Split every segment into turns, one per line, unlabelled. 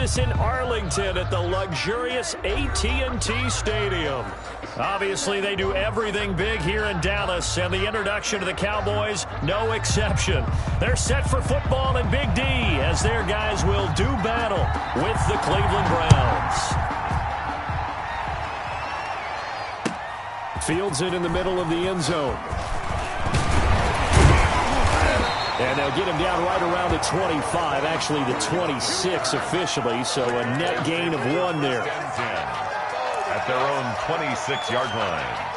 this in Arlington at the luxurious AT&T Stadium. Obviously, they do everything big here in Dallas, and the introduction to the Cowboys, no exception. They're set for football in Big D as their guys will do battle with the Cleveland Browns. Fields it in the middle of the end zone. And they'll get him down right around the 25, actually the 26 officially, so a net gain of 1 there.
10-10 at their own 26-yard line.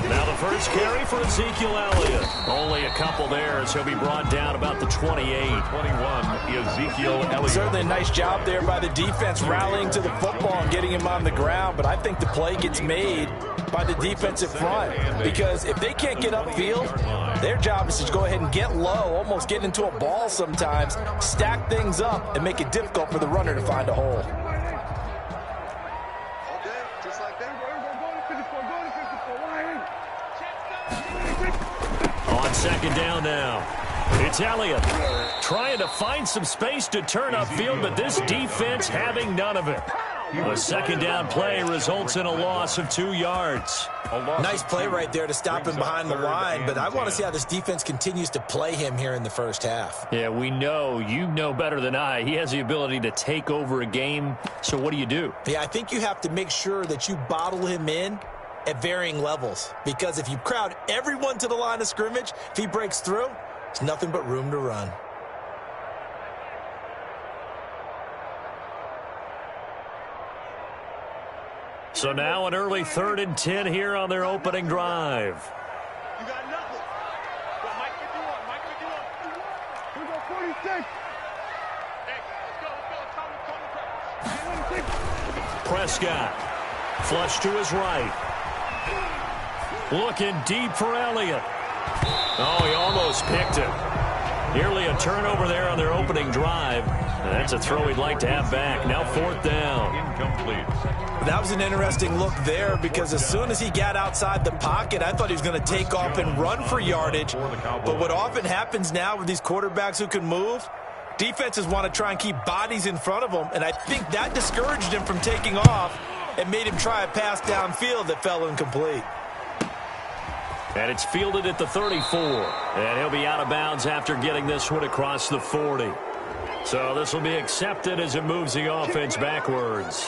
Now the first carry for Ezekiel Elliott. Only a couple there as he'll be brought down about the 28.
21, Ezekiel Elliott.
Certainly a nice job there by the defense rallying to the football and getting him on the ground, but I think the play gets made by the defensive front because if they can't get upfield, their job is to go ahead and get low, almost get into a ball sometimes, stack things up, and make it difficult for the runner to find a hole.
On second down now. It's Elliott trying to find some space to turn upfield, but this defense having none of it. A second down play results in a loss of 2 yards.
Nice play right there to stop him behind the line, but I want to see how this defense continues to play him here in the first half.
Yeah, we know. You know better than I. He has the ability to take over a game, so what do you do?
Yeah, I think you have to make sure that you bottle him in at varying levels, because if you crowd everyone to the line of scrimmage, if he breaks through, there's nothing but room to run.
So now an early 3rd and 10 here on their opening drive.
You got nothing. Well, Mike 51, Mike 51. We got 46. Hey, let's go.
Prescott. Flush to his right. Looking deep for Elliott. Oh, he almost picked it. Nearly a turnover there on their opening drive. That's a throw he'd like to have back. Now 4th down.
Incomplete.
That was an interesting look there because as soon as he got outside the pocket, I thought he was going to take off and run for yardage. But what often happens now with these quarterbacks who can move, defenses want to try and keep bodies in front of them, and I think that discouraged him from taking off and made him try a pass downfield that fell incomplete.
And it's fielded at the 34. And he'll be out of bounds after getting this one across the 40. So this will be accepted as it moves the offense backwards.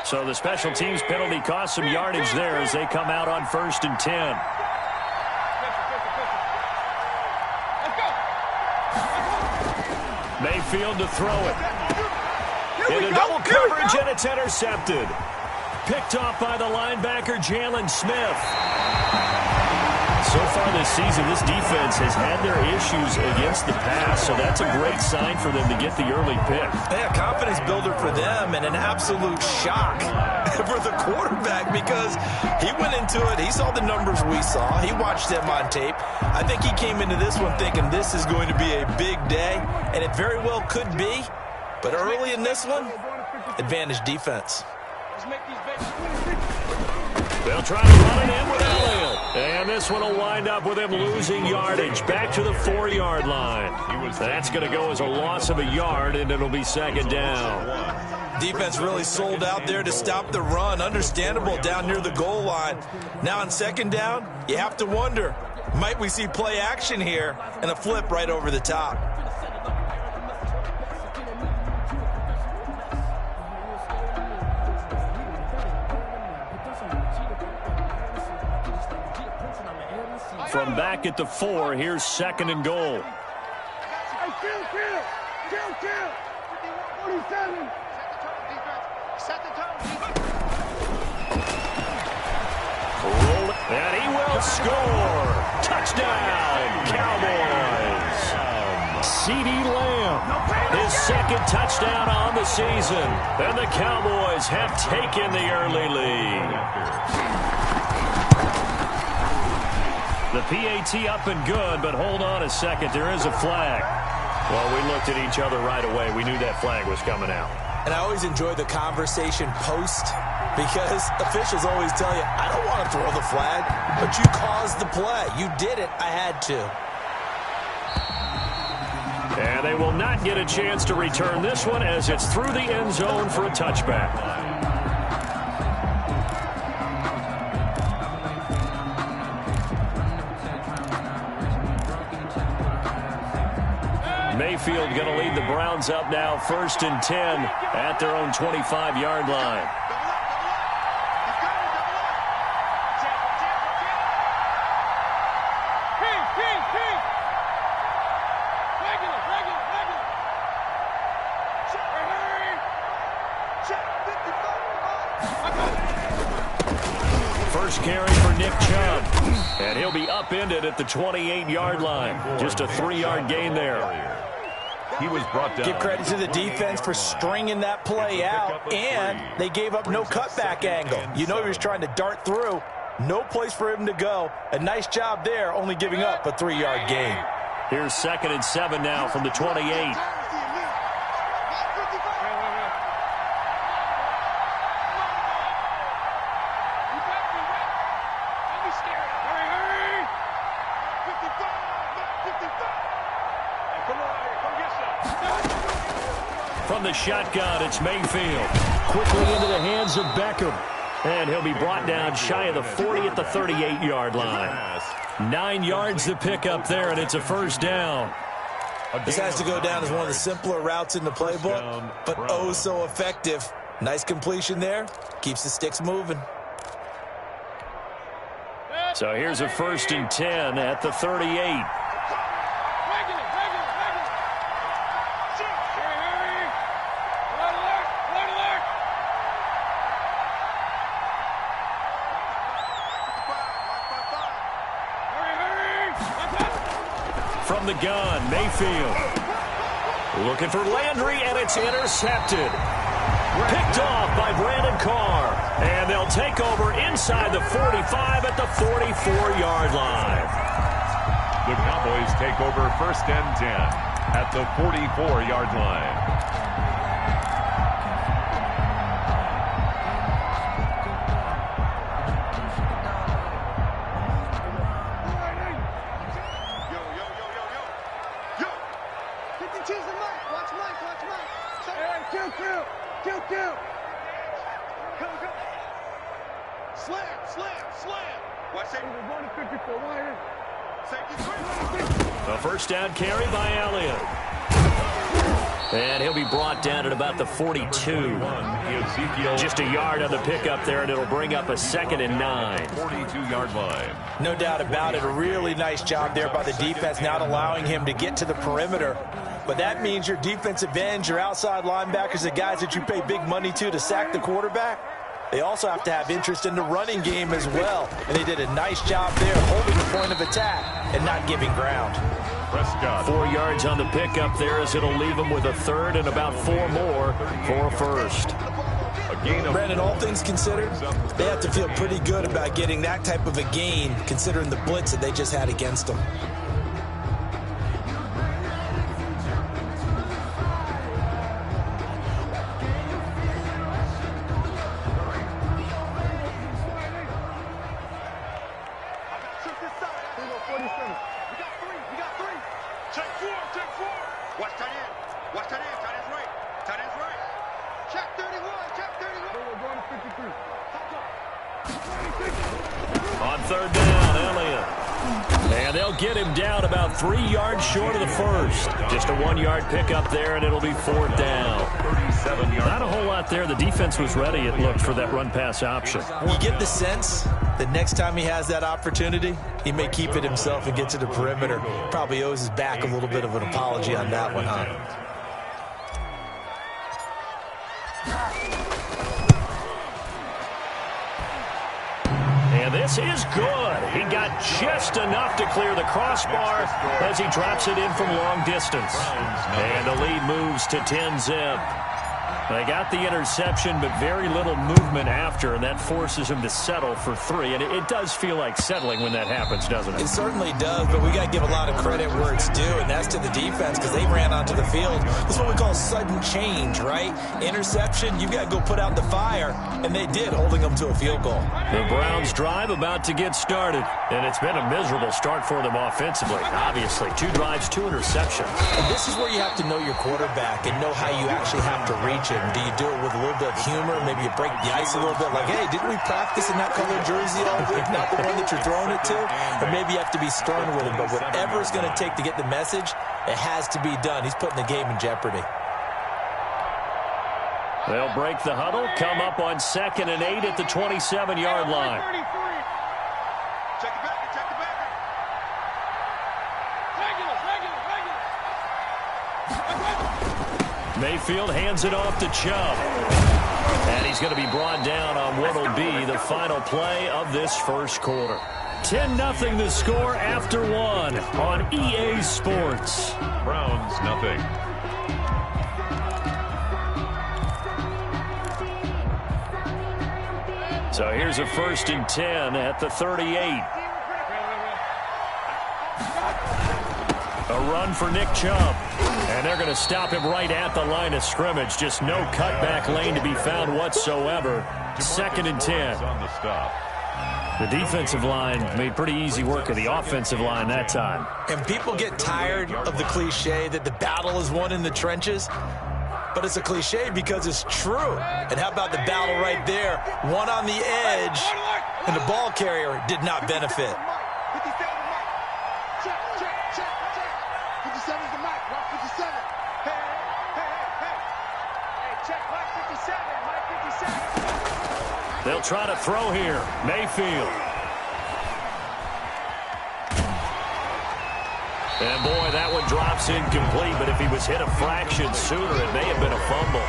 So the special teams penalty cost some yardage there as they come out on 1st and 10. Mayfield to throw it. Into double coverage, and it's intercepted. Picked off by the linebacker, Jalen Smith. So far this season, this defense has had their issues against the pass, so that's a great sign for them to get the early pick.
Yeah, confidence builder for them and an absolute shock for the quarterback because he went into it. He saw the numbers we saw. He watched them on tape. I think he came into this one thinking this is going to be a big day, and it very well could be. But early in this one, advantage defense.
They'll try to run it in with Elliott. And this one will wind up with him losing yardage back to the 4-yard line. That's going to go as a loss of a yard, and it'll be 2nd down.
Defense really sold out there to stop the run. Understandable down near the goal line. Now on 2nd down, you have to wonder, might we see play action here and a flip right over the top?
From back at the 4, here's 2nd and goal. And he will score. Touchdown, Cowboys. CeeDee Lamb, his 2nd touchdown on the season. And the Cowboys have taken the early lead. The PAT up and good, but hold on a second. There is a flag. Well, we looked at each other right away. We knew that flag was coming out.
And I always enjoy the conversation post because officials always tell you, I don't want to throw the flag, but you caused the play. You did it. I had to.
And they will not get a chance to return this one as it's through the end zone for a touchback. Mayfield going to lead the Browns up now, 1st and 10 at their own 25-yard line. First carry for Nick Chubb, and he'll be upended at the 28-yard line. Just a 3-yard gain there.
He was brought down.
Give credit to the defense for stringing that play out, and they gave up no cutback angle. You know he was trying to dart through. No place for him to go. A nice job there, only giving up a 3-yard gain.
Here's 2nd and 7 now from the 28. From the shotgun, it's Mayfield. Quickly into the hands of Beckham. And he'll be brought down shy of the 40 at the 38-yard line. 9 yards to pick up there, and it's a first down.
This has to go down as one of the simpler routes in the playbook, but oh so effective. Nice completion there. Keeps the sticks moving.
So here's a 1st and 10 at the 38. From the gun, Mayfield. Looking for Landry, and it's intercepted. Picked off by Brandon Carr. And they'll take over inside the 45 at the 44-yard line.
The Cowboys take over 1st and 10 at the 44-yard line.
A first down carry by Elliott. And he'll be brought down at about the 42. Just a yard on the pickup there, and it'll bring up a 2nd and 9.
42-yard line.
No doubt about it. A really nice job there by the defense, not allowing him to get to the perimeter. But that means your defensive ends, your outside linebackers, the guys that you pay big money to sack the quarterback, they also have to have interest in the running game as well. And they did a nice job there holding the point of attack and not giving ground.
Prescott.
4 yards on the pickup there as it'll leave them with a 3rd and about 4 more for a first.
Brandon, all things considered, they have to feel pretty good about getting that type of a gain considering the blitz that they just had against them.
On 3rd down, Elliott. And they'll get him down about 3 yards short of the first. Just a 1-yard pickup there, and it'll be 4th down.
37 yards.
Not a whole lot there. The defense was ready, it looked, for that run-pass option.
You get the sense that next time he has that opportunity, he may keep it himself and get to the perimeter. Probably owes his back a little bit of an apology on that one, huh?
And this is good. He got just enough to clear the crossbar as he drops it in from long distance. And the lead moves to 10-zip. They got the interception, but very little movement after, and that forces him to settle for 3. And it does feel like settling when that happens, doesn't it?
It certainly does, but we got to give a lot of credit where it's due, and that's to the defense because they ran onto the field. This is what we call sudden change, right? Interception, you got to go put out the fire, and they did, holding them to a field goal.
The Browns' drive about to get started, and it's been a miserable start for them offensively. Obviously, 2 drives, 2 interceptions.
And this is where you have to know your quarterback and know how you actually have to reach him. Do you do it with a little bit of humor? Maybe you break the ice a little bit, like, hey, didn't we practice in that colored jersey all week, not the one that you're throwing it to? Or maybe you have to be stern with him, but whatever it's going to take to get the message, it has to be done. He's putting the game in jeopardy.
They'll break the huddle, come up on 2nd and 8 at the 27-yard line.
Check it back, check it back.
Mayfield hands it off to Chubb. And he's going to be brought down on what will be the final play of this first quarter. 10-0 the score after 1 on EA Sports.
Browns, nothing.
So here's a 1st and 10 at the 38. A run for Nick Chubb. And they're going to stop him right at the line of scrimmage. Just no cutback lane to be found whatsoever. 2nd and 10.
On the stop.
The defensive line made pretty easy work of the offensive line that time.
And people get tired of the cliche that the battle is won in the trenches. But it's a cliche because it's true. And how about the battle right there? One on the edge, and the ball carrier did not benefit.
57's the mic. Rock 57. Hey. Hey, check Mike 57. Mike 57.
They'll try to throw here. Mayfield. And boy, that one drops incomplete, but if he was hit a fraction sooner, it may have been a fumble.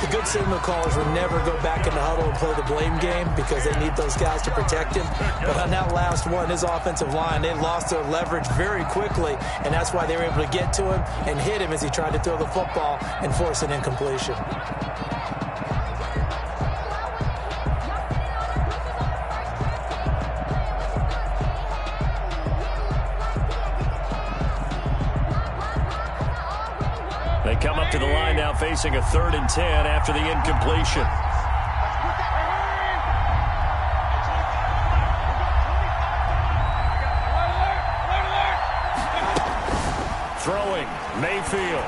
The good signal callers will never go back in the huddle and play the blame game because they need those guys to protect him. But on that last one, his offensive line, they lost their leverage very quickly, and that's why they were able to get to him and hit him as he tried to throw the football and force an incompletion.
They come up to the line now facing a 3rd and 10 after the incompletion. Throwing, Mayfield.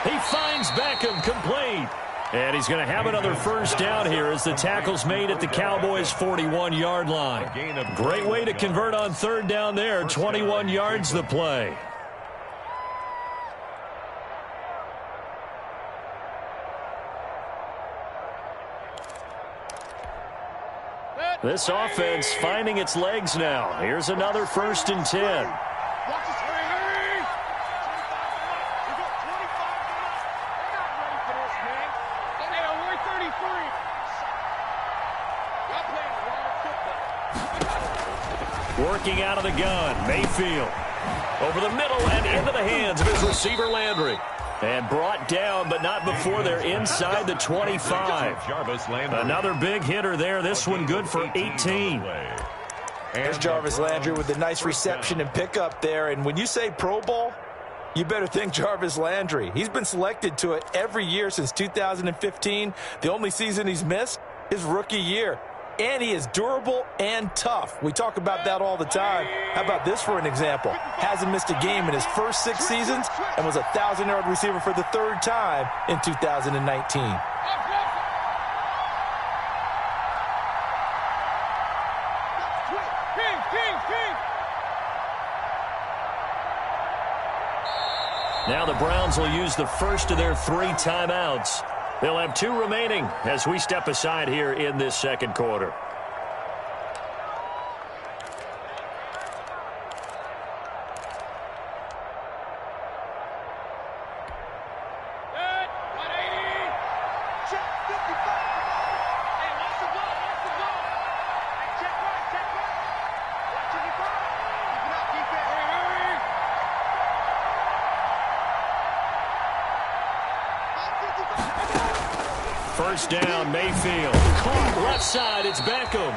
He finds Beckham, complete. And he's going to have another 1st down here as the tackle's made at the Cowboys' 41-yard line. Great way to convert on 3rd down there. 21 yards the play. This offense finding its legs now. Here's another 1st and 10.
Watch this, hurry. 25 to Mike. They're not ready for this, man. Hey, we're 33. Y'all playing a lot of football.
Working out of the gun, Mayfield. Over the middle and into the hands of his receiver, Landry. And brought down, but not before they're inside the 25.
Jarvis Landry.
Another big hitter there. This one good for 18.
There's Jarvis Landry with a nice reception and pickup there. And when you say Pro Bowl, you better think Jarvis Landry. He's been selected to it every year since 2015. The only season he's missed is rookie year. And he is durable and tough. We talk about that all the time. How about this for an example? Hasn't missed a game in his first 6 seasons and was a 1,000-yard receiver for the 3rd time in 2019.
Now the Browns will use the first of their 3 timeouts. They'll have 2 remaining as we step aside here in this 2nd quarter. First down, Mayfield. Caught left side, it's Beckham.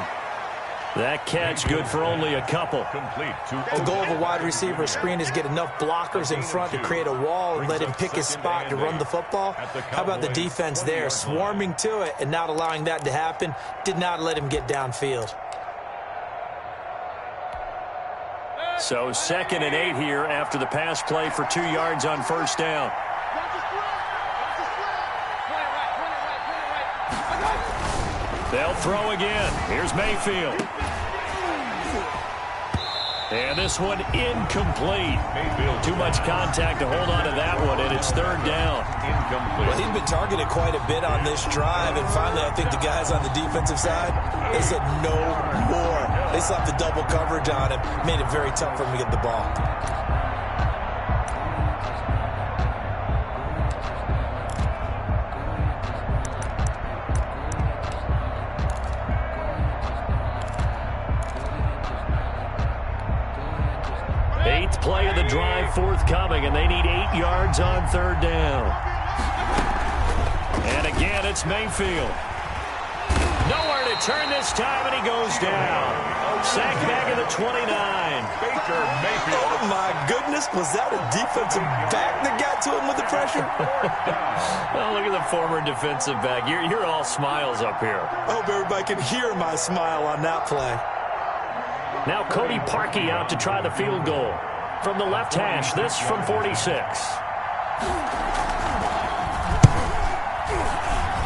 That catch good for only a couple.
The goal of a wide receiver screen is get enough blockers in front to create a wall and let him pick his spot to run the football. How about the defense there, swarming to it and not allowing that to happen? Did not let him get downfield.
So 2nd and 8 here after the pass play for 2 yards on first down. They'll throw again. Here's Mayfield. And this one incomplete. Too much contact to hold on to that one, and it's 3rd down.
Well, he's been targeted quite a bit on this drive, and finally I think the guys on the defensive side, they said no more. They slapped the double coverage on him, made it very tough for him to get the ball.
Play of the drive forthcoming, and they need 8 yards on 3rd down. And again, it's Mayfield. Nowhere to turn this time, and he goes down. Sacked back at the 29.
Baker Mayfield.
Oh, my goodness. Was that a defensive back that got to him with the pressure?
Oh, look at the former defensive back. You're all smiles up here.
I hope everybody can hear my smile on that play.
Now Cody Parkey out to try the field goal. From the left hash, this from 46.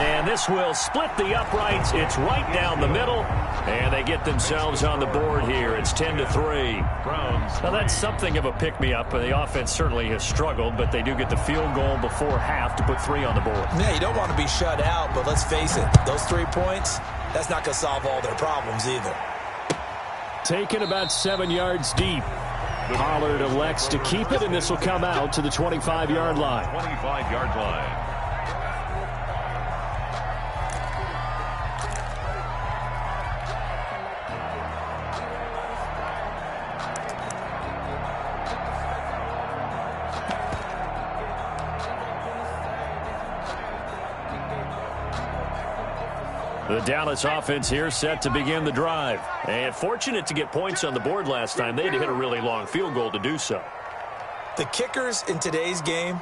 And this will split the uprights. It's right down the middle. And they get themselves on the board here. It's 10-3. Now that's something of a pick-me-up. The offense certainly has struggled, but they do get the field goal before half to put 3 on the board.
Yeah, you don't want to be shut out, but let's face it, those 3 points, that's not going to solve all their problems either.
Taken about 7 yards deep. Pollard elects to keep it, and this will come out to the 25-yard line.
25-yard line.
The Dallas offense here set to begin the drive. And fortunate to get points on the board last time. They had to hit a really long field goal to do so.
The kickers in today's game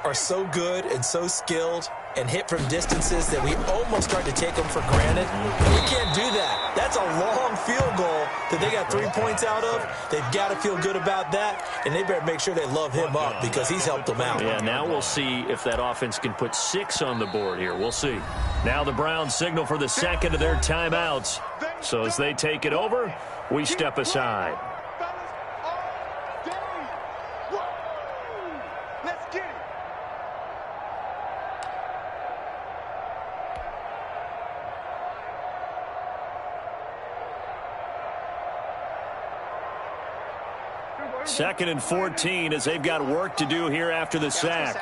are so good and so skilled and hit from distances that we almost start to take them for granted. And we can't do that. That's a long field goal that they got 3 points out of. They've got to feel good about that, and they better make sure they love him up because he's helped them out.
Yeah, now we'll see if that offense can put 6 on the board here. We'll see. Now the Browns signal for the second of their timeouts. So as they take it over, we step aside. Second and 14 as they've got work to do here after the sack.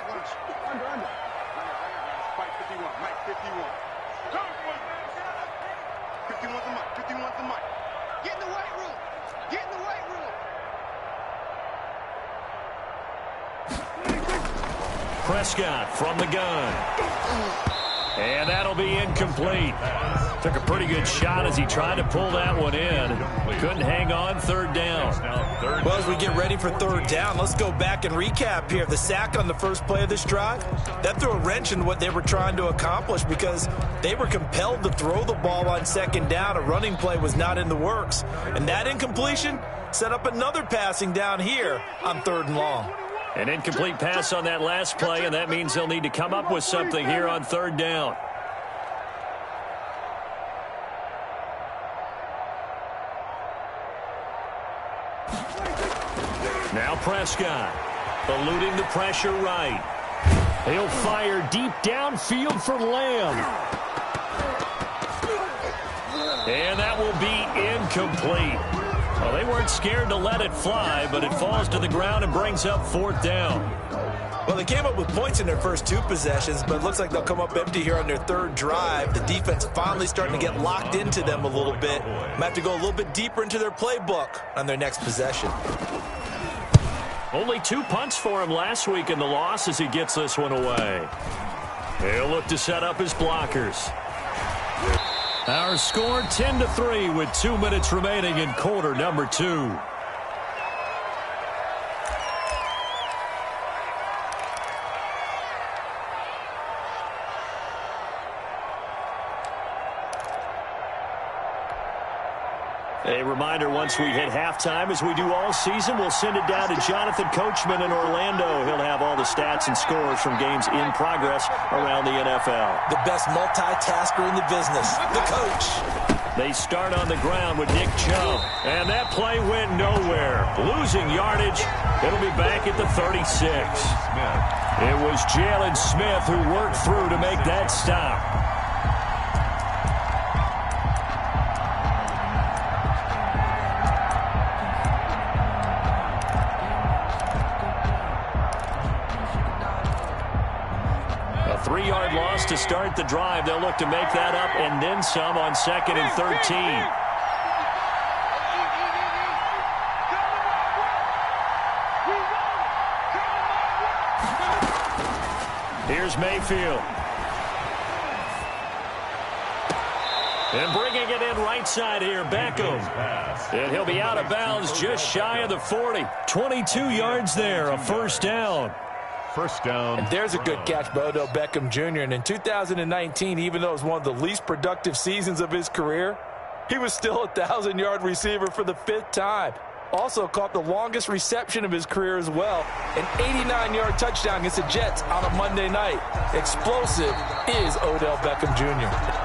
Prescott from the gun. And that'll be incomplete. Took a pretty good shot as he tried to pull that one in. Couldn't hang on. 3rd down.
Well, as we get ready for 3rd down, let's go back and recap here. The sack on the first play of this drive, that threw a wrench in what they were trying to accomplish because they were compelled to throw the ball on 2nd down. A running play was not in the works. And that incompletion set up another passing down here on 3rd and long.
An incomplete pass on that last play, and that means they'll need to come up with something here on 3rd down. Now Prescott, eluding the pressure right. He'll fire deep downfield for Lamb. And that will be incomplete. Well, they weren't scared to let it fly, but it falls to the ground and brings up 4th down.
Well, they came up with points in their first 2 possessions, but it looks like they'll come up empty here on their 3rd drive. The defense finally starting to get locked into them a little bit. Might have to go a little bit deeper into their playbook on their next possession.
Only 2 punts for him last week in the loss as he gets this one away. He'll look to set up his blockers. Our score 10-3 with 2 minutes remaining in quarter number 2. A reminder, once we hit halftime, as we do all season, we'll send it down to Jonathan Coachman in Orlando. He'll have all the stats and scores from games in progress around the NFL.
The best multitasker in the business, the coach.
They start on the ground with Nick Chubb, and that play went nowhere. Losing yardage, it'll be back at the 36. It was Jalen Smith who worked through to make that stop. A 3-yard loss to start the drive. They'll look to make that up and then some on 2nd and 13. Here's Mayfield. And bringing it in right side here, Beckham. And he'll be out of bounds just shy of the 40. 22 yards there, a first down.
First down.
And there's a good catch by Odell Beckham Jr. And in 2019, even though it was one of the least productive seasons of his career, he was still a 1,000-yard receiver for the 5th time. Also caught the longest reception of his career as well, an 89-yard touchdown against the Jets on a Monday night. Explosive is Odell Beckham Jr.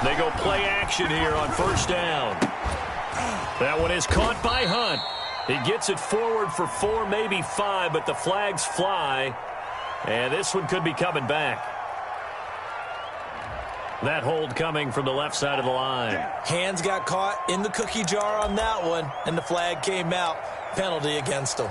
They go play action here on first down. That one is caught by Hunt. He gets it forward for 4, maybe 5, but the flags fly. And this one could be coming back. That hold coming from the left side of the line.
Hands got caught in the cookie jar on that one, and the flag came out. Penalty against him.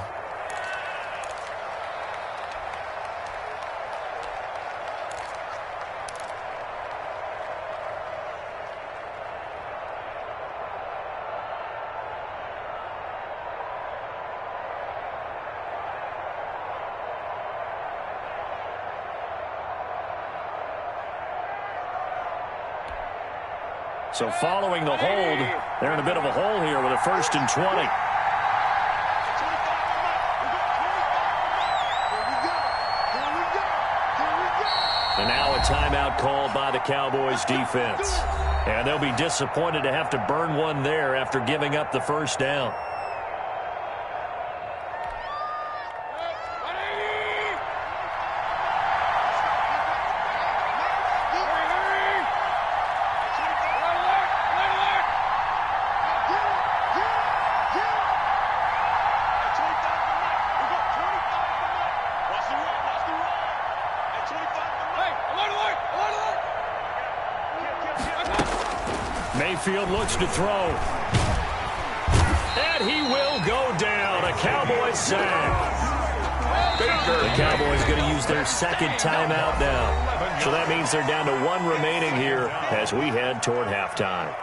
So following the hold, they're in a bit of a hole here with a 1st and 20. And now a timeout called by the Cowboys defense. And they'll be disappointed to have to burn one there after giving up the first down. Mayfield looks to throw. And he will go down. A Cowboys sack. The Cowboys going to use their 2nd timeout now. So that means they're down to 1 remaining here as we head toward halftime.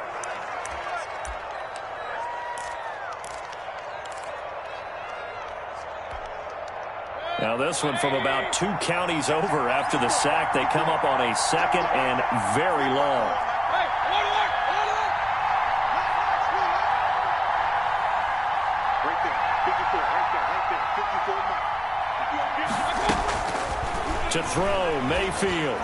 Now this one from about 2 counties over after the sack. They come up on a 2nd and very long. To throw, Mayfield.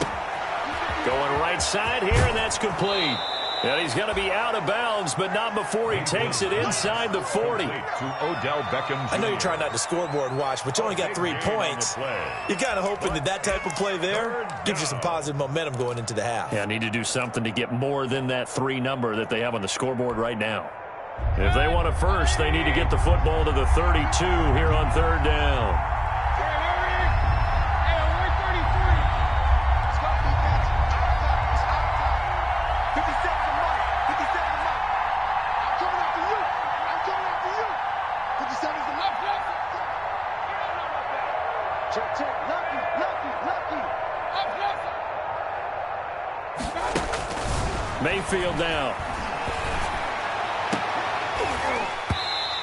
Going right side here, and that's complete. And he's going to be out of bounds, but not before he takes it inside the 40.
To Odell Beckham Jr.
I know you're trying not to scoreboard watch, but you only got 3 points. You're kind of hoping that type of play there gives you some positive momentum going into the half.
Yeah, need to do something to get more than that 3 number that they have on the scoreboard right now. If they want a first, they need to get the football to the 32 here on 3rd down.
Check, check. Lucky, lucky, lucky.
Mayfield now.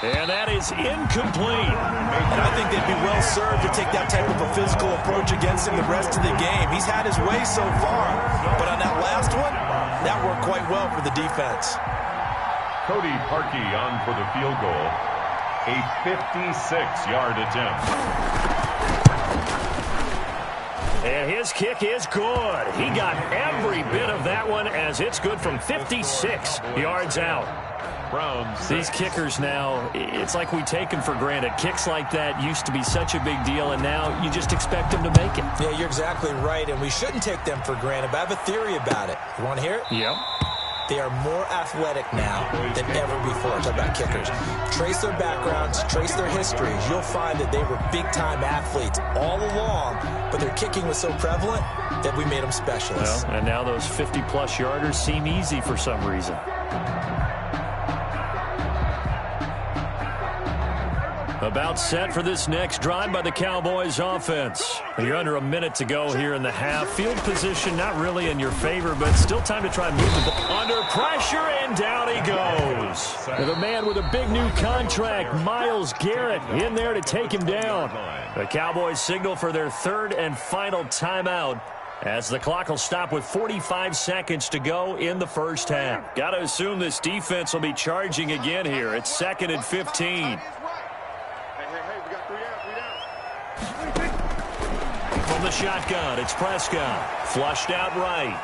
And that is incomplete.
And I think they'd be well served to take that type of a physical approach against him the rest of the game. He's had his way so far, but on that last one, that worked quite well for the defense.
Cody Parkey on for the field goal. A 56-yard attempt.
And his kick is good. He got every bit of that one as it's good from 56 yards out.
Browns.
These kickers now, it's like we take them for granted. Kicks like that used to be such a big deal, and now you just expect them to make it.
Yeah, you're exactly right, and we shouldn't take them for granted, but I have a theory about it. You want to hear it?
Yep.
They are more athletic now than ever before. Talk about kickers. Trace their backgrounds, trace their histories. You'll find that they were big-time athletes all along, but their kicking was so prevalent that we made them specialists.
Well, and now those 50-plus yarders seem easy for some reason. About set for this next drive by the Cowboys offense. You're under a minute to go here in the half. Field position not really in your favor, but still time to try and move the ball. Under pressure, and down he goes. And the man with a big new contract, Myles Garrett, in there to take him down. The Cowboys signal for their third and final timeout, as the clock will stop with 45 seconds to go in the first half. Got to assume this defense will be charging again here. It's 2nd and 15. From the shotgun, it's Prescott. Flushed out right.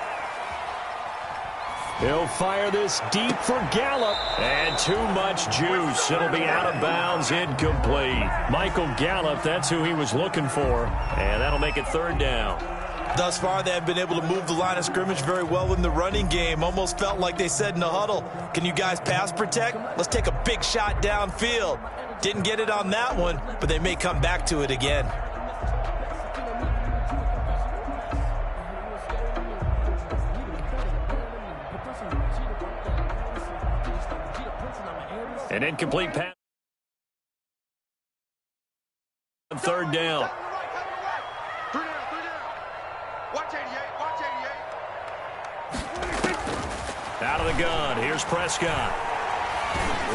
He'll fire this deep for Gallup. And too much juice. It'll be out of bounds, incomplete. Michael Gallup, that's who he was looking for. And that'll make it 3rd down.
Thus far, they have been able to move the line of scrimmage very well in the running game. Almost felt like they said in the huddle, can you guys pass protect? Let's take a big shot downfield. Didn't get it on that one, but they may come back to it again.
An incomplete pass. 3rd down.
Watch 88, watch 88.
Out of the gun, here's Prescott.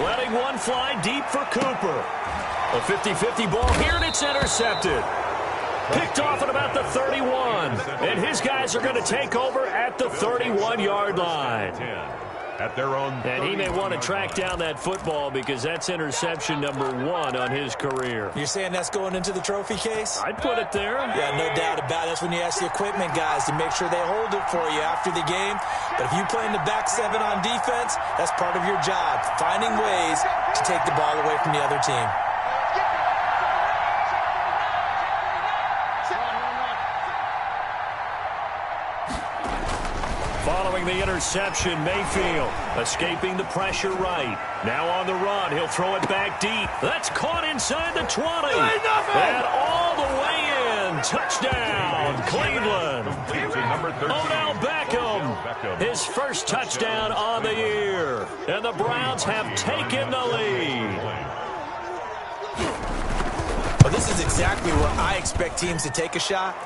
Letting one fly deep for Cooper. A 50-50 ball here, and it's intercepted. Picked off at about the 31. And his guys are going to take over at the 31-yard line.
At their own.
And he may want to track down that football because that's interception number 1 on his career.
You're saying that's going into the trophy case?
I'd put it there.
Yeah, no doubt about it. That's when you ask the equipment guys to make sure they hold it for you after the game. But if you play in the back 7 on defense, that's part of your job, finding ways to take the ball away from the other team.
Following the interception, Mayfield escaping the pressure right. Now on the run, he'll throw it back deep. That's caught inside the 20. And all the way in. Touchdown, Cleveland. Odell Beckham, his first touchdown on the year. And the Browns have taken the lead.
Well, this is exactly where I expect teams to take a shot.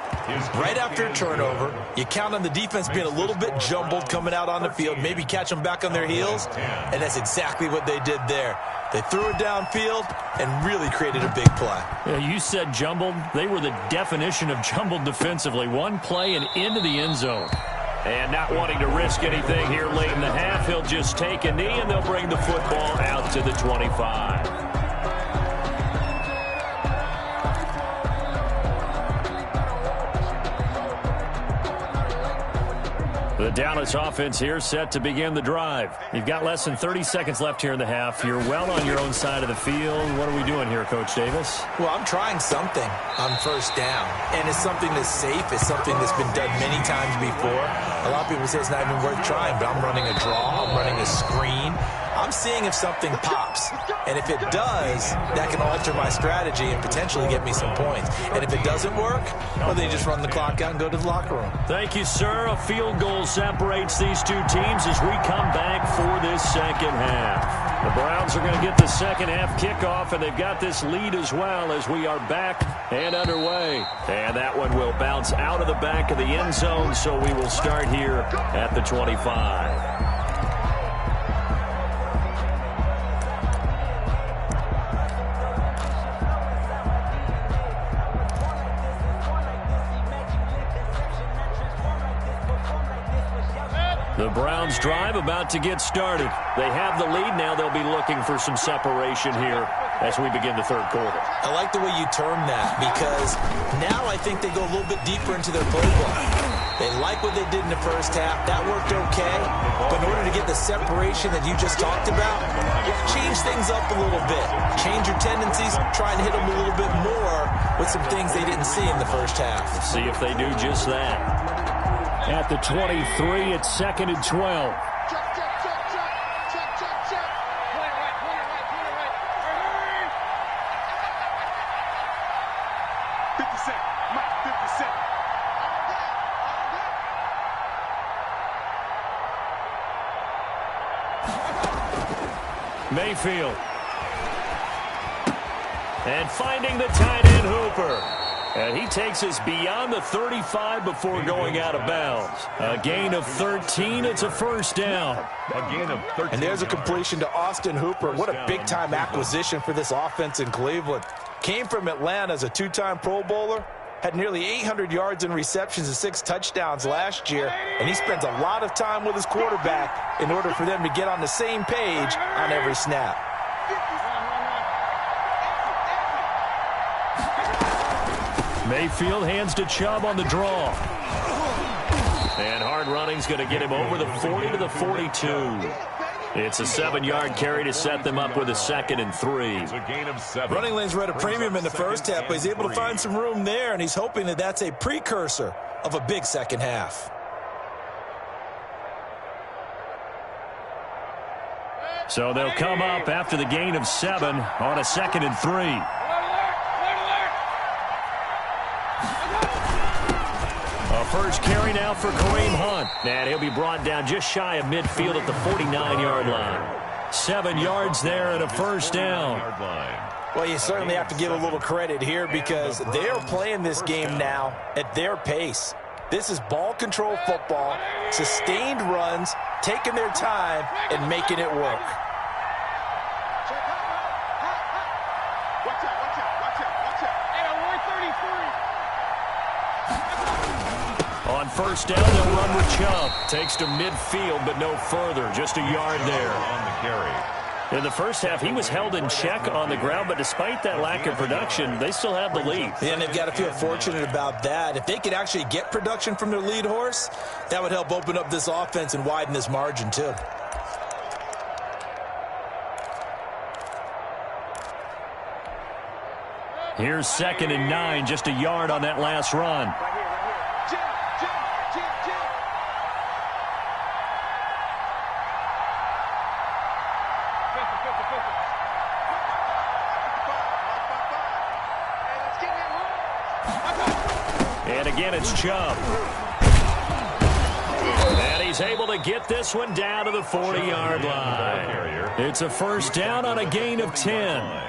Right after a turnover, you count on the defense being a little bit jumbled coming out on the field, maybe catch them back on their heels, and that's exactly what they did there. They threw it downfield and really created a big play.
Yeah, you said jumbled. They were the definition of jumbled defensively. One play and into the end zone. And not wanting to risk anything here late in the half, he'll just take a knee, and they'll bring the football out to the 25. The Dallas offense here set to begin the drive. You've got less than 30 seconds left here in the half. You're well on your own side of the field. What are we doing here, Coach Davis?
Well, I'm trying something on 1st down, and it's something that's safe. It's something that's been done many times before. A lot of people say it's not even worth trying, but I'm running a draw. I'm running a screen. I'm seeing if something pops, and if it does, that can alter my strategy and potentially get me some points. And if it doesn't work, well, then you just run the clock out and go to the locker room.
Thank you, sir. A field goal separates these two teams as we come back for this second half. The Browns are going to get the second half kickoff, and they've got this lead as well as we are back and underway. And that one will bounce out of the back of the end zone, so we will start here at the 25. The Browns drive about to get started. They have the lead now. They'll be looking for some separation here as we begin the third quarter.
I like the way you term that, because now I think they go a little bit deeper into their playbook. They like what they did in the first half. That worked okay. But in order to get the separation that you just talked about, change things up a little bit. Change your tendencies. Try and hit them a little bit more with some things they didn't see in the first half.
Let's see if they do just that. At the 23, it's 2nd and 12.
Check. Point it right. Hurry. 50 seconds. Mike, 50 seconds.
Mayfield. And finding the tight end Hooper. And he takes us beyond the 35 before going out of bounds. A gain of 13. It's a first down.
A gain of 13.
And there's a completion to Austin Hooper. What a big-time acquisition for this offense in Cleveland. Came from Atlanta as a two-time Pro Bowler. Had nearly 800 yards in receptions and 6 touchdowns last year. And he spends a lot of time with his quarterback in order for them to get on the same page on every snap.
Mayfield hands to Chubb on the draw. And hard running's going to get him over the 40 to the 42. It's a 7-yard carry to set them up with a 2nd and 3.
It's a gain of 7.
Running lanes were at a premium in the first half, but he's able to find some room there, and he's hoping that that's a precursor of a big second half.
So they'll come up after the gain of 7 on a 2nd and 3. First carry now for Kareem Hunt. And he'll be brought down just shy of midfield at the 49-yard line. 7 yards there and a first down.
Well, you certainly have to give a little credit here because they're playing this game now at their pace. This is ball control football, sustained runs, taking their time, and making it work.
Watch out. Hey, we're 33.
On first down, they'll run with Chubb. Takes to midfield, but no further. Just a yard there.
On the carry.
In the first half, he was held in check on the ground, but despite that lack of production, they still have the lead.
Yeah, and they've got to feel fortunate about that. If they could actually get production from their lead horse, that would help open up this offense and widen this margin, too.
Here's 2nd and 9, just a yard on that last run.
Jim.
And again, it's Chubb. And he's able to get this one down to the 40-yard line. It's a first down on a gain of 10.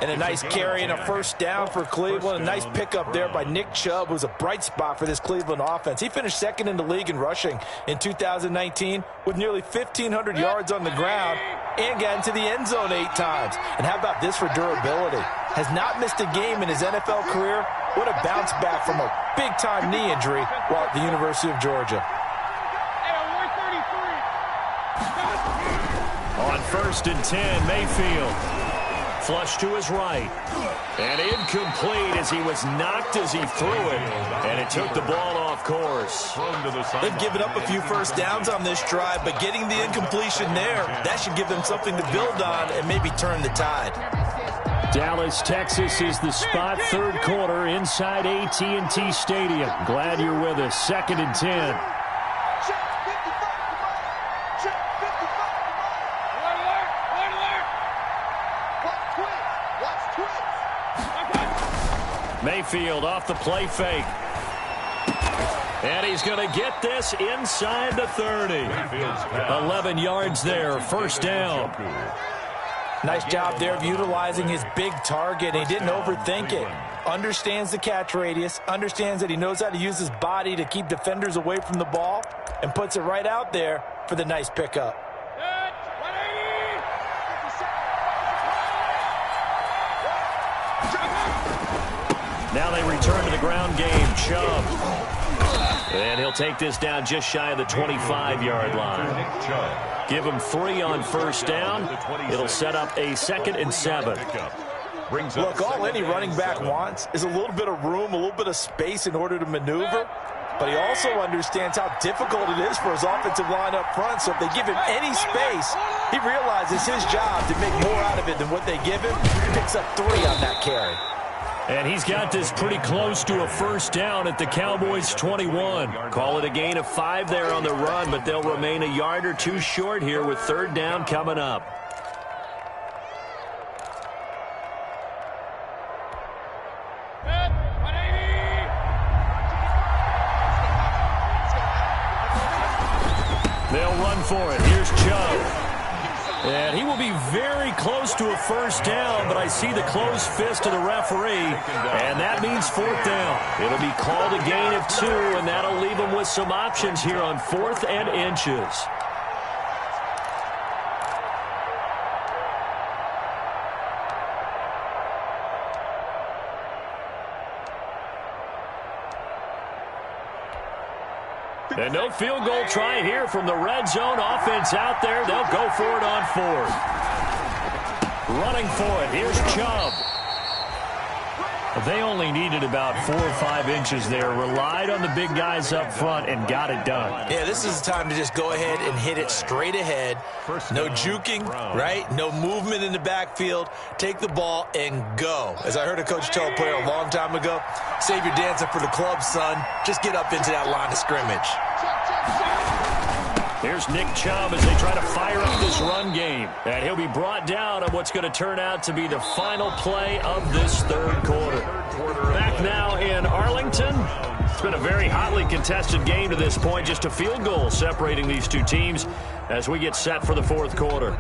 And a nice carry and a first down for Cleveland. A nice pickup there by Nick Chubb, who's a bright spot for this Cleveland offense. He finished 2nd in the league in rushing in 2019 with nearly 1,500 yards on the ground and got into the end zone 8 times. And how about this for durability? Has not missed a game in his NFL career. What a bounce back from a big-time knee injury while at the University of Georgia.
Hey, we're 33.
On 1st and 10, Mayfield. Flush to his right. And incomplete as he was knocked as he threw it. And it took the ball off course.
They've given up a few first downs on this drive, but getting the incompletion there, that should give them something to build on and maybe turn the tide.
Dallas, Texas is the spot. Third quarter inside AT&T Stadium. Glad you're with us. 2nd and 10. Mayfield off the play fake. And he's going to get this inside the 30. 11 yards there, first down.
Nice job there of utilizing his big target. He didn't overthink it. Understands the catch radius, understands that he knows how to use his body to keep defenders away from the ball, and puts it right out there for the nice pickup.
Now they return to the ground game. Chubb. And he'll take this down just shy of the 25-yard line. Give him 3 on first down. It'll set up a 2nd and 7.
Look, all any running back wants is a little bit of room, a little bit of space in order to maneuver. But he also understands how difficult it is for his offensive line up front. So if they give him any space, he realizes his job to make more out of it than what they give him. He picks up 3 on that carry.
And he's got this pretty close to a first down at the Cowboys' 21. Call it a gain of 5 there on the run, but they'll remain a yard or 2 short here with 3rd down coming up. They'll run for it. Here's Chubb. And he will be very close to a first down, but I see the closed fist of the referee, and that means 4th down. It'll be called a gain of 2, and that'll leave him with some options here on 4th and inches. And no field goal try here from the red zone. Offense out there. They'll go for it on 4th. Running for it. Here's Chubb. They only needed about 4 or 5 inches there. Relied on the big guys up front and got it done.
Yeah, this is the time to just go ahead and hit it straight ahead. No juking, right? No movement in the backfield. Take the ball and go. As I heard a coach tell a player a long time ago, save your dancing for the club, son. Just get up into that line of scrimmage.
Here's Nick Chubb as they try to fire up this run game. And he'll be brought down on what's going to turn out to be the final play of this 3rd quarter. Back now in Arlington. It's been a very hotly contested game to this point. Just a field goal separating these 2 teams as we get set for the 4th quarter.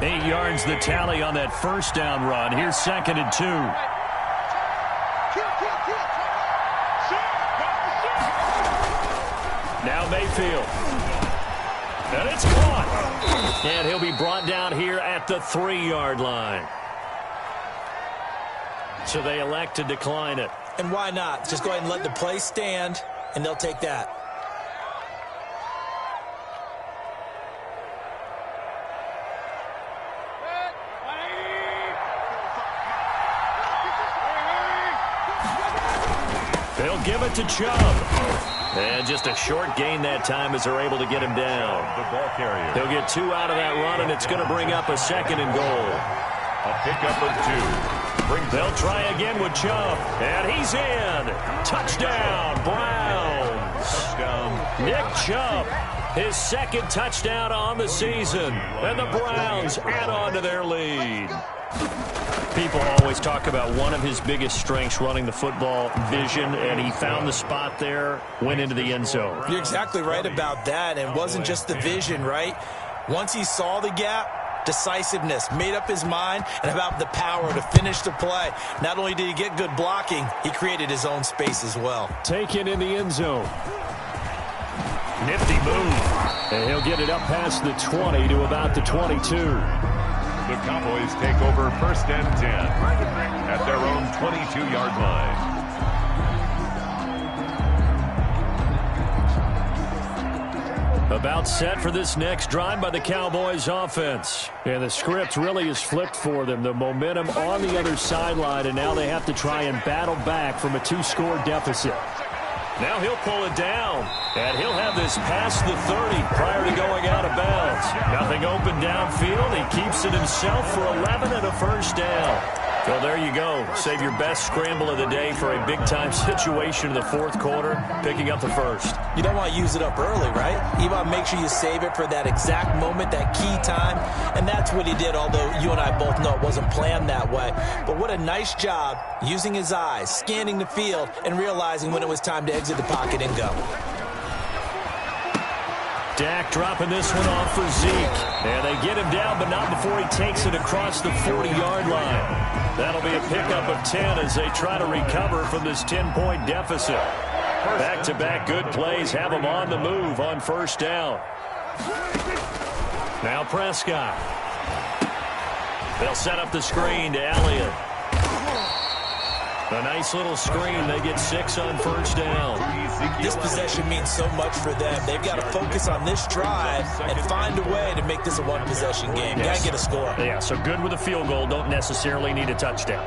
8 yards the tally on that first down run. Here's 2nd and 2. Now Mayfield. And it's caught. And he'll be brought down here at the 3-yard line. So they elect to decline it.
And why not? Just go ahead and let the play stand, and they'll take that.
They'll give it to Chubb. And just a short gain that time as they're able to get him down. He'll get 2 out of that run, and it's going to bring up a 2nd and goal.
A pickup of 2.
They'll try again with Chubb. And he's in. Touchdown, Browns. Nick Chubb, his 2nd touchdown on the season. And the Browns add on to their lead. People always talk about one of his biggest strengths running the football, vision, and he found the spot there, went into the end zone.
You're exactly right about that, and it wasn't just the vision, right? Once he saw the gap, decisiveness, made up his mind, and about the power to finish the play. Not only did he get good blocking, he created his own space as well.
Taken in the end zone. Nifty move. And he'll get it up past the 20 to about the 22.
The Cowboys take over 1st and 10 at their own 22-yard line.
About set for this next drive by the Cowboys offense. And the script really is flipped for them. The momentum on the other sideline, and now they have to try and battle back from a 2-score deficit. Now he'll pull it down, and he'll have this past the 30 prior to going out of bounds. Nothing open downfield. He keeps it himself for 11 and a first down. Well, there you go. Save your best scramble of the day for a big-time situation in the fourth quarter, picking up the first.
You don't want to use it up early, right? You want to make sure you save it for that exact moment, that key time, and that's what he did, although you and I both know it wasn't planned that way. But what a nice job using his eyes, scanning the field, and realizing when it was time to exit the pocket and go.
Dak dropping this one off for Zeke. And they get him down, but not before he takes it across the 40-yard line. That'll be a pickup of 10 as they try to recover from this 10-point deficit. Back-to-back good plays have them on the move on first down. Now Prescott. They'll set up the screen to Elliott. A nice little screen. They get 6 on first down.
This possession means so much for them. They've got to focus on this drive and find a way to make this a one-possession game.
Yes.
Got to get a score.
Yeah, so good with a field goal. Don't necessarily need a touchdown.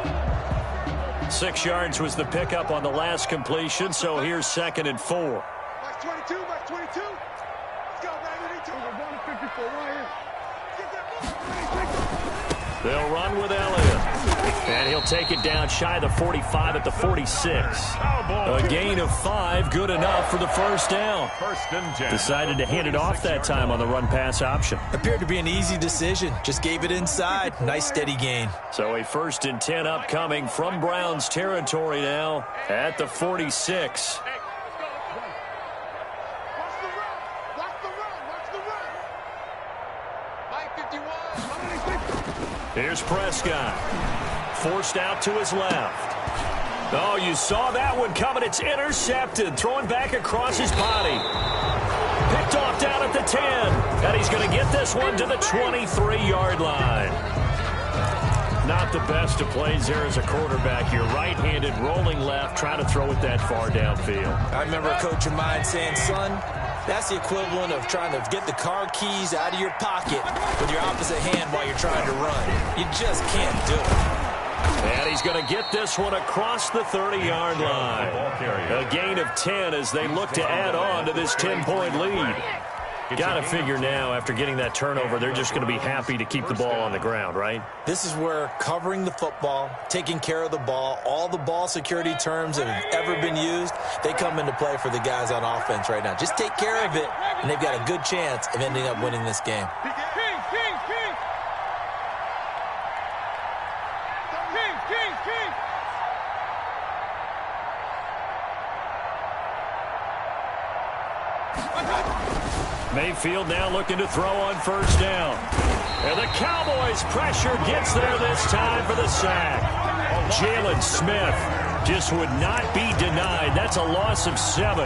6 yards was the pickup on the last completion, so here's 2nd and 4.
Max 22, Max 22. Let's go, man. 54 right here. Get that ball.
They'll run with Elliott. And he'll take it down shy of the 45 at the 46. A gain of 5, good enough for the first down. Decided to hand it off that time on the run-pass option.
Appeared to be an easy decision. Just gave it inside. Nice steady gain.
So a 1st and 10 upcoming from Browns territory now at the 46.
Watch the run. Watch the run. Watch the run. Mike 51.
Here's Prescott. Forced out to his left. Oh, you saw that one coming. It's intercepted. Throwing back across his body. Picked off down at the 10. And he's going to get this one to the 23-yard line. Not the best of plays there as a quarterback. You're right-handed, rolling left, trying to throw it that far downfield.
I remember a coach of mine saying, son, that's the equivalent of trying to get the car keys out of your pocket with your opposite hand while you're trying to run. You just can't do it.
And he's going to get this one across the 30-yard line. A gain of 10 as they look to add on to this 10-point lead. Got to figure now, after getting that turnover, they're just going to be happy to keep the ball on the ground, right?
This is where covering the football, taking care of the ball, all the ball security terms that have ever been used, they come into play for the guys on offense right now. Just take care of it, and they've got a good chance of ending up winning this game.
Mayfield now looking to throw on first down. And the Cowboys' pressure gets there this time for the sack. Jalen Smith just would not be denied. That's a loss of 7.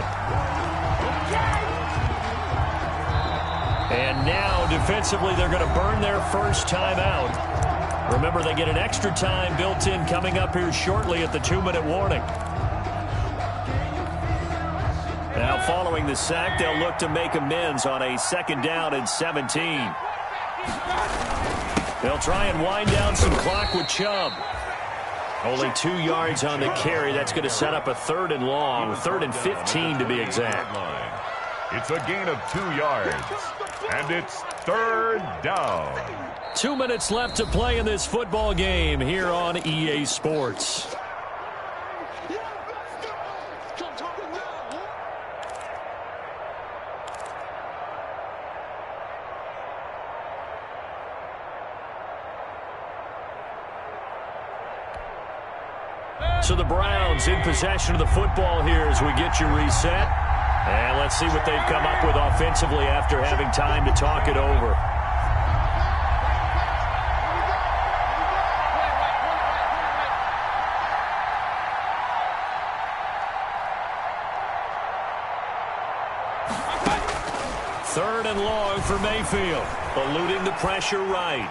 And now, defensively, they're going to burn their first time out. Remember, they get an extra time built in coming up here shortly at the 2-minute warning. Now, following the sack, they'll look to make amends on a 2nd down and 17. They'll try and wind down some clock with Chubb. Only 2 yards on the carry. That's going to set up a 3rd and long, 3rd and 15 to be exact.
It's a gain of 2 yards, and it's 3rd down.
2 minutes left to play in this football game here on EA Sports. So the Browns in possession of the football here as we get you reset. And let's see what they've come up with offensively after having time to talk it over. Third and long for Mayfield. Eluding the pressure right.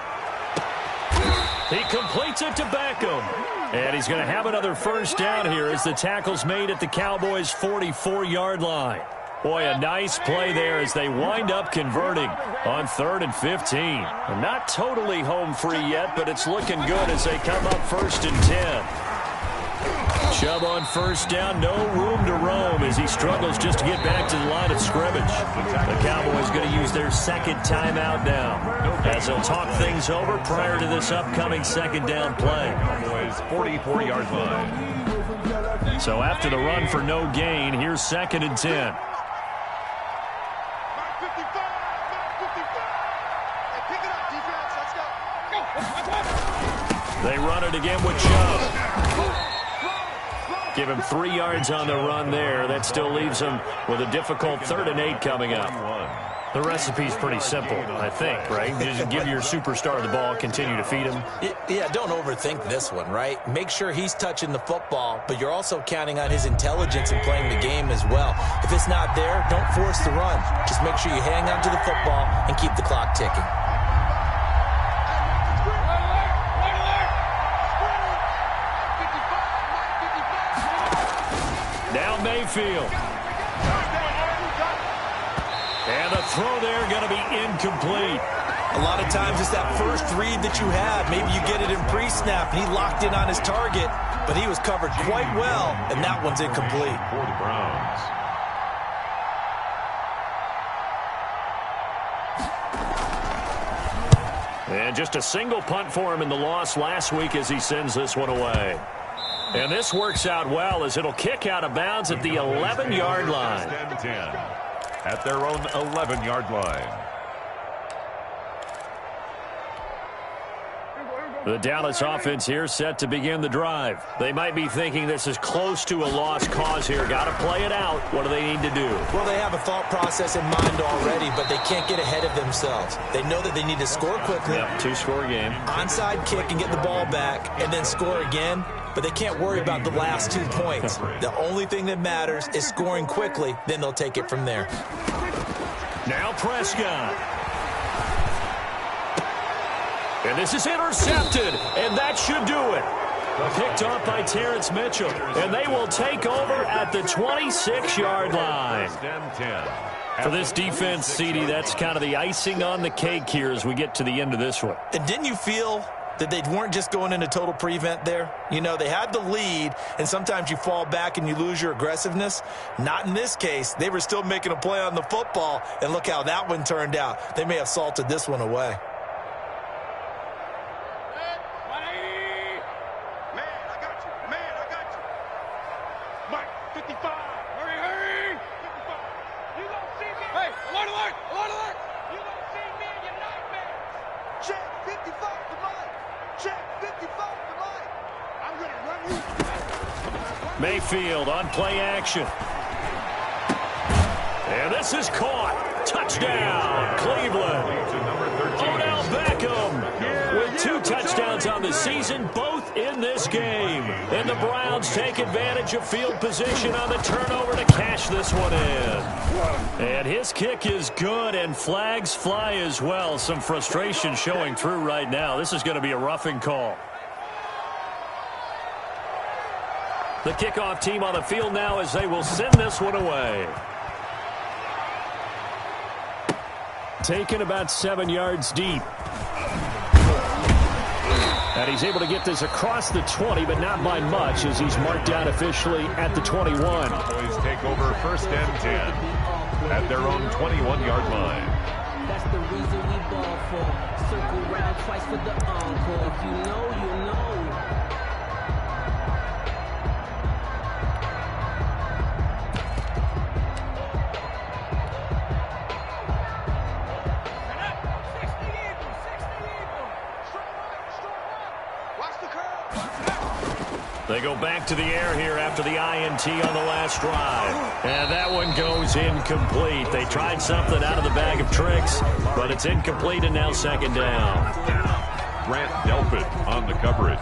He completes it to Beckham. And he's going to have another first down here as the tackle's made at the Cowboys' 44-yard line. Boy, a nice play there as they wind up converting on 3rd and 15. And not totally home free yet, but it's looking good as they come up 1st and 10. Chubb on first down, no room to roam as he struggles just to get back to the line of scrimmage. The Cowboys going to use their second timeout now as they'll talk things over prior to this upcoming second down play.
Cowboys 44-yard line.
So after the run for no gain, here's 2nd and 10. They run it again with Chubb. Give him 3 yards on the run there. That still leaves him with a difficult 3rd and 8 coming up. The recipe's pretty simple, I think, right? Just give your superstar the ball, continue to feed him.
Yeah, don't overthink this one, right? Make sure he's touching the football, but you're also counting on his intelligence in playing the game as well. If it's not there, don't force the run. Just make sure you hang on to the football and keep the clock ticking.
Now Mayfield. And the throw there going to be incomplete.
A lot of times it's that first read that you have. Maybe you get it in pre-snap, and he locked in on his target, but he was covered quite well, and that one's incomplete.
For the Browns.
And just a single punt for him in the loss last week as he sends this one away. And this works out well as it'll kick out of bounds at the 11-yard line.
10 at their own 11-yard line.
The Dallas offense here set to begin the drive. They might be thinking this is close to a lost cause here. Got to play it out. What do they need to do?
Well, they have a thought process in mind already, but they can't get ahead of themselves. They know that they need to score quickly.
Yep, 2-score game.
Onside kick and get the ball back and then score again. But they can't worry about the last 2 points. The only thing that matters is scoring quickly. Then they'll take it from there.
Now Prescott. And this is intercepted, and that should do it. Picked off by Terrence Mitchell, and they will take over at the 26-yard line. For this defense, CD, that's kind of the icing on the cake here as we get to the end of this one.
And didn't you feel that they weren't just going into total prevent there? You know, they had the lead, and sometimes you fall back and you lose your aggressiveness. Not in this case. They were still making a play on the football, and look how that one turned out. They may have salted this one away.
Mayfield on play action. And this is caught. Touchdown, Cleveland. Odell Beckham with 2 touchdowns on the season, both in this game. And the Browns take advantage of field position on the turnover to cash this one in. And his kick is good, and flags fly as well. Some frustration showing through right now. This is going to be a roughing call. The kickoff team on the field now as they will send this one away. Taken about 7 yards deep. And he's able to get this across the 20, but not by much as he's marked down officially at the 21.
Cowboys take over 1st and 10 at their own 21-yard line.
That's the reason we ball for. Circle round twice for the encore. If you know, you know.
They go back to the air here after the INT on the last drive. And that one goes incomplete. They tried something out of the bag of tricks, but it's incomplete and now 2nd down.
Grant Delpit on the coverage.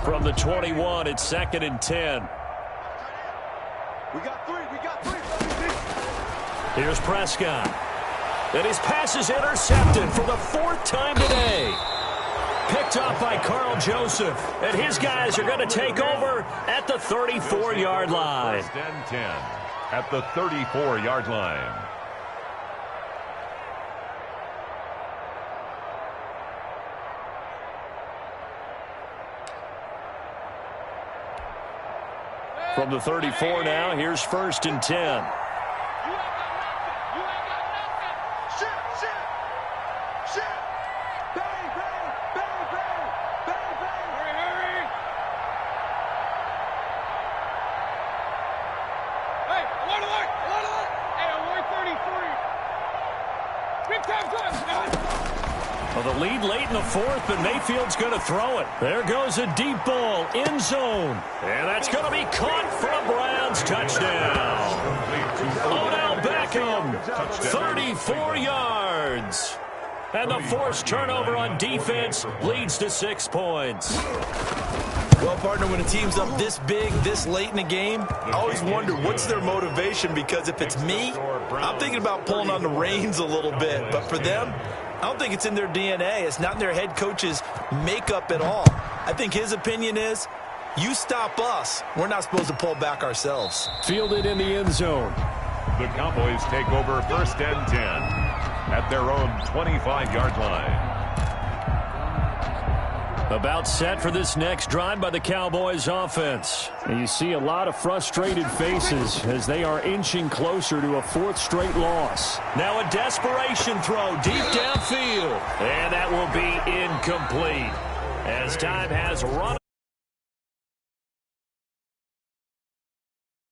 From the 21, it's 2nd and 10.
We got 3.
Here's Prescott. And his pass is intercepted for the 4th time today. Picked off by Carl Joseph. And his guys are going to take over at the 34-yard line.
1st and 10 at the 34-yard line.
From the 34 now, here's 1st and 10.
You ain't got nothing. You ain't got nothing. Shit. Bang, bang, bang, bang, bang, bang. Hurry. Hey, alert. Hey, alert 33. Big time good.
Well, the lead late in the 4th, but Mayfield's going to throw it. There goes a deep ball, end zone. And that's going to be caught for a Browns touchdown. Odell Beckham, 34 yards. And the forced turnover on defense leads to 6 points.
Well, partner, when a team's up this big, this late in the game, I always wonder what's their motivation, because if it's me, I'm thinking about pulling on the reins a little bit. But for them, I don't think it's in their DNA. It's not in their head coach's makeup at all. I think his opinion is, you stop us, we're not supposed to pull back ourselves.
Fielded in the end zone.
The Cowboys take over 1st and 10 at their own 25-yard line.
About set for this next drive by the Cowboys offense. And you see a lot of frustrated faces as they are inching closer to a 4th straight loss. Now a desperation throw deep downfield. And that will be incomplete as time has run.